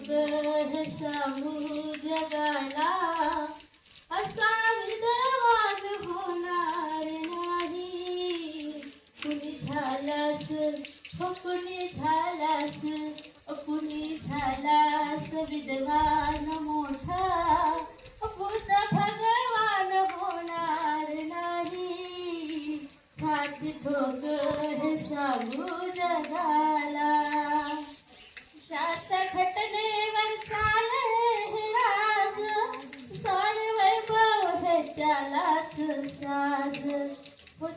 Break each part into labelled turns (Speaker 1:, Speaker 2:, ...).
Speaker 1: ठोकर सांगू जगाला, असा विद्वान होणार नाही. कुणी झालास हो कुणी झालास, कुणी झालास विद्वान मोठा, बुद्ध भगवान होणार नाही. छाती ठोकर सांगू जगाला, शास्त्र घटनेवर चाले हे राज, सारे वैभव हे त्यालाच साज.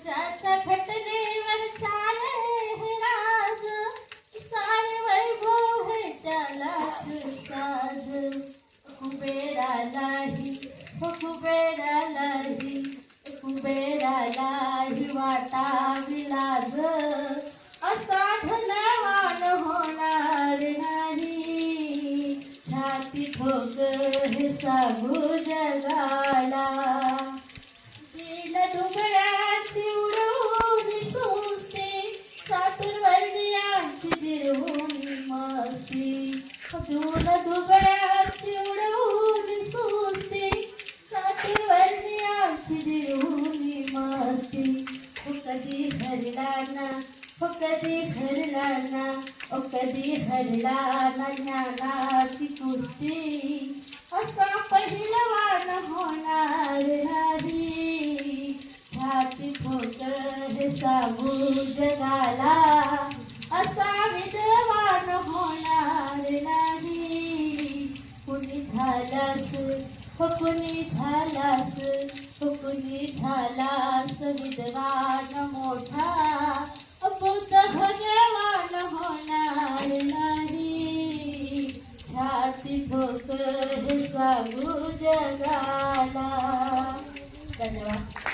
Speaker 1: शास्त्र घटनेवर चाले हे राज, सारे वैभव हे त्यालाच साज. कुबेरालाही हो कुबेरालाही, कुबेरालाही वाटावी लाज, असा धनवान होणार नाही. छाती ठोकर सांगू जगाला, दीन दुबळ्याची उडवून सुस्ती, चातुर्वर्णियांची जिरवून मस्ती. दीन दुबळ्याची उडवून सुस्ती, चातुर्वर्णियांची जिरवून मस्ती. कधी हरला ना हो कधी हरला ना, ओ कधी हरला ना ज्ञानाची कुस्ती, असा पहिलवान होणार नाही. छाती ठोकर सांगू जगाला, असा विद्वान होणार नाही. कुणी झालास हो कुणी झालास, हो कुणी झालास विद्वान मोठा, बुद्ध भगवान होणार नाही. छाती ठोकर सांगू जगाला. धन्यवाद.